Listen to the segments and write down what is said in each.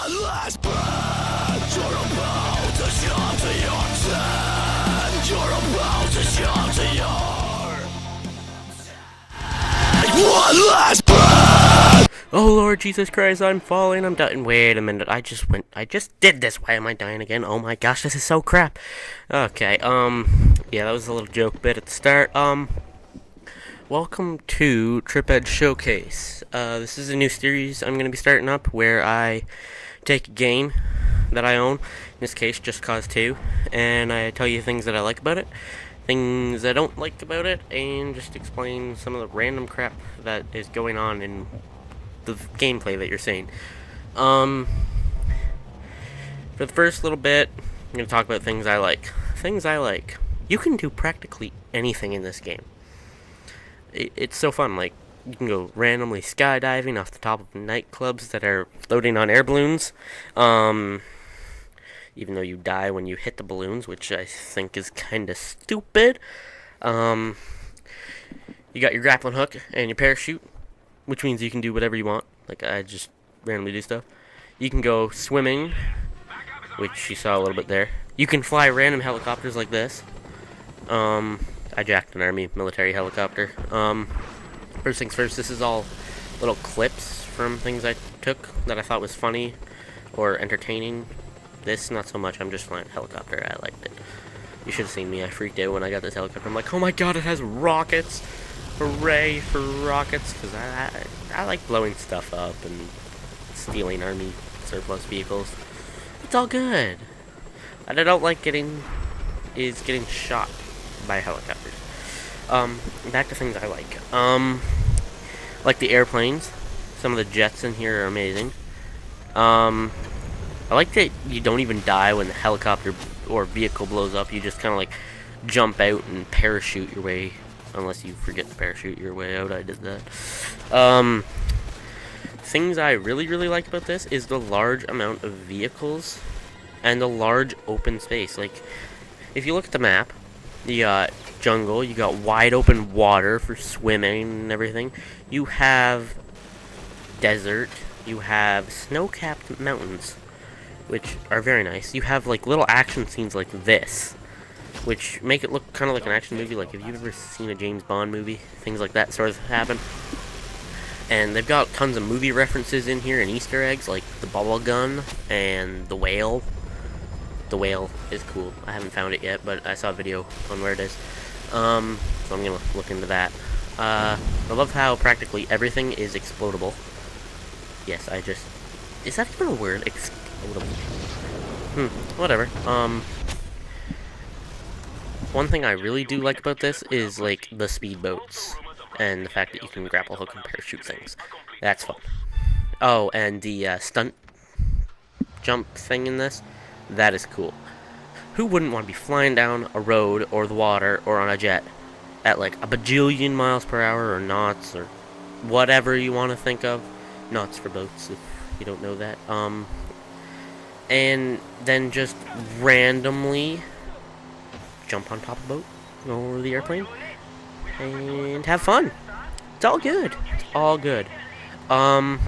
one last breath. You're about to shut to your tent. You're about to shut to your one last breath. Oh Lord Jesus Christ, I'm falling, I'm dying. Wait a minute, I just did this. Why am I dying again? Oh my gosh, this is so crap. Okay, yeah, that was a little joke bit at the start. Welcome to Tripedge Showcase. This is a new series I'm going to be starting up where I take a game that I own, in this case Just Cause 2, and I tell you things that I like about it, things I don't like about it, and just explain some of the random crap that is going on in the gameplay that you're seeing. For the first little bit, I'm going to talk about things I like. Things I like. You can do practically anything in this game. It's so fun. Like, you can go randomly skydiving off the top of nightclubs that are floating on air balloons. Even though you die when you hit the balloons, which I think is kind of stupid. You got your grappling hook and your parachute, which means you can do whatever you want. Like, I just randomly do stuff. You can go swimming, which you saw a little bit there. You can fly random helicopters like this. I jacked an army military helicopter. First things first, this is all little clips from things I took that I thought was funny or entertaining. This, not so much. I'm just flying a helicopter. I liked it. You should have seen me. I freaked out when I got this helicopter. I'm like, oh my god, it has rockets. Hooray for rockets. Because I like blowing stuff up and stealing army surplus vehicles. It's all good. What I don't like getting shot by helicopters. Back to things I like the airplanes. Some of the jets in here are amazing. I like that you don't even die when the helicopter or vehicle blows up. You just kind of like jump out and parachute your way, unless you forget to parachute your way out. I did that. Things I really like about this is the large amount of vehicles and the large open space. Like, if you look at the map, you got jungle, you got wide open water for swimming and everything. You have desert, you have snow-capped mountains, which are very nice. You have like little action scenes like this, which make it look kind of like an action movie. Like, if you've ever seen a James Bond movie, things like that sort of happen. And they've got tons of movie references in here and Easter eggs, like the bubble gun and the whale. The whale is cool. I haven't found it yet, but I saw a video on where it is. So I'm gonna look into that. I love how practically everything is explodable. Yes, is that even a word? Explodable. Whatever. One thing I really do like about this is, like, the speedboats. And the fact that you can grapple hook and parachute things. That's fun. Oh, and the stunt jump thing in this. That is cool. Who wouldn't want to be flying down a road or the water or on a jet at like a bajillion miles per hour or knots or whatever you want to think of? Knots for boats, if you don't know that. And then just randomly jump on top of a boat or the airplane and have fun. It's all good. It's all good. One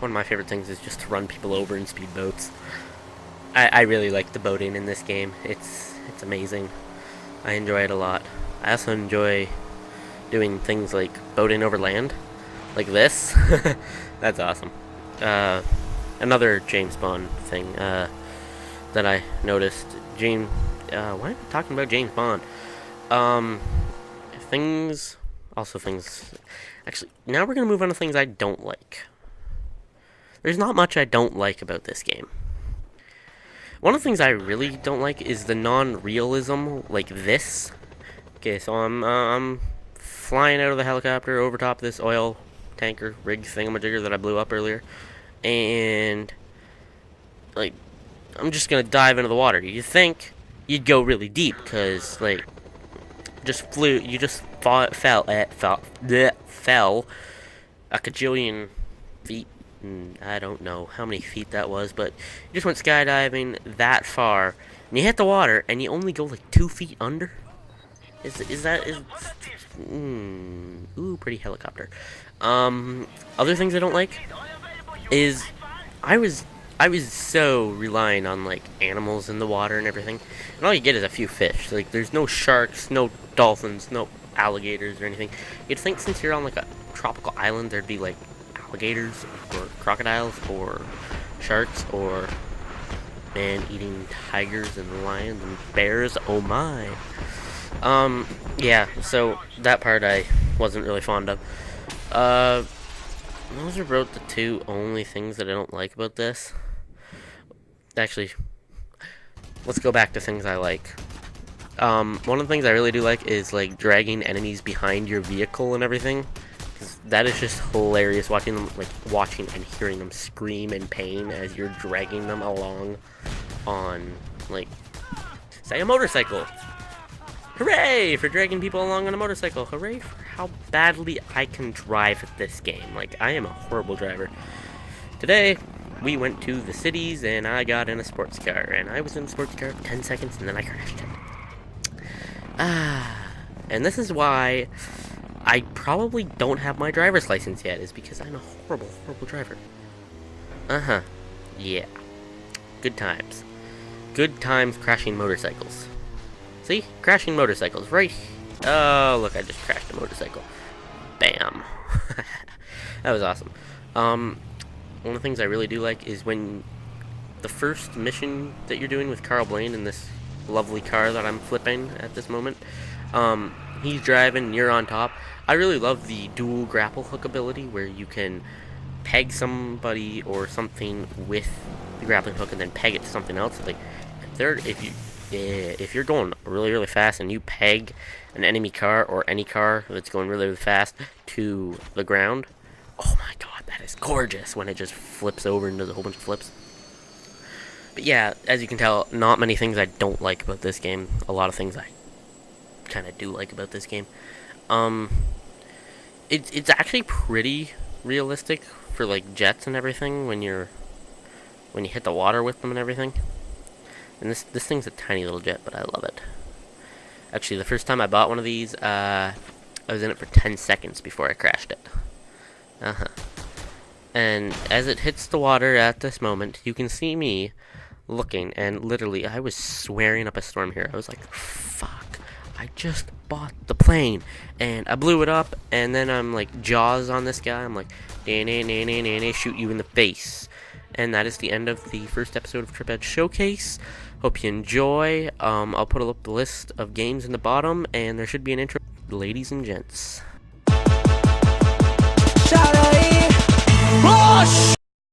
of my favorite things is just to run people over in speedboats. I really like the boating in this game. It's amazing. I enjoy it a lot. I also enjoy doing things like boating over land, like this. That's awesome. Another James Bond thing that I noticed. Why am I talking about James Bond? Actually, now we're gonna move on to things I don't like. There's not much I don't like about this game. One of the things I really don't like is the non-realism, like this. Okay, so I'm flying out of the helicopter over top of this oil tanker rig thingamajigger that I blew up earlier, and like I'm just gonna dive into the water. You'd think you'd go really deep, cause like you just fell a cajillion feet. I don't know how many feet that was, but you just went skydiving that far, and you hit the water, and you only go like 2 feet under. Ooh, pretty helicopter. Other things I don't like is I was I was so relying on like animals in the water and everything, and all you get is a few fish. Like there's no sharks, no dolphins, no alligators or anything. You'd think since you're on like a tropical island, there'd be like alligators or crocodiles or sharks or man-eating tigers and lions and bears. Oh my. Yeah. So that part I wasn't really fond of. Uh, those are about the two only things that I don't like about this. Actually, let's go back to things I like. One of the things I really do like is like dragging enemies behind your vehicle and everything. 'Cause that is just hilarious watching them, like watching and hearing them scream in pain as you're dragging them along on, like, say a motorcycle. Hooray for dragging people along on a motorcycle. Hooray for how badly I can drive at this game. Like, I am a horrible driver. Today, we went to the cities and I got in a sports car. And I was in the sports car for 10 seconds and then I crashed it. And this is why I probably don't have my driver's license yet, is because I'm a horrible, horrible driver. Yeah. Good times. Good times crashing motorcycles. See? Crashing motorcycles, right? Oh, look, I just crashed a motorcycle. Bam. That was awesome. One of the things I really do like is when the first mission that you're doing with Carl Blaine in this lovely car that I'm flipping at this moment, he's driving, you're on top. I really love the dual grapple hook ability where you can peg somebody or something with the grappling hook and then peg it to something else. Like, if you're going really, really fast and you peg an enemy car or any car that's going really, really fast to the ground, oh my god, that is gorgeous when it just flips over and does a whole bunch of flips. But yeah, as you can tell, not many things I don't like about this game. A lot of things I kind of do like about this game. It's actually pretty realistic for like jets and everything when you hit the water with them and everything. And this thing's a tiny little jet, but I love it. Actually, the first time I bought one of these, I was in it for 10 seconds before I crashed it. And as it hits the water at this moment, you can see me looking, and literally, I was swearing up a storm here. I was like, fuck, I just bought the plane, and I blew it up, and then I'm like Jaws on this guy. I'm like, shoot you in the face. And that is the end of the first episode of Tripedge Showcase. Hope you enjoy. I'll put up the list of games in the bottom, and there should be an intro. Ladies and gents. Shout out.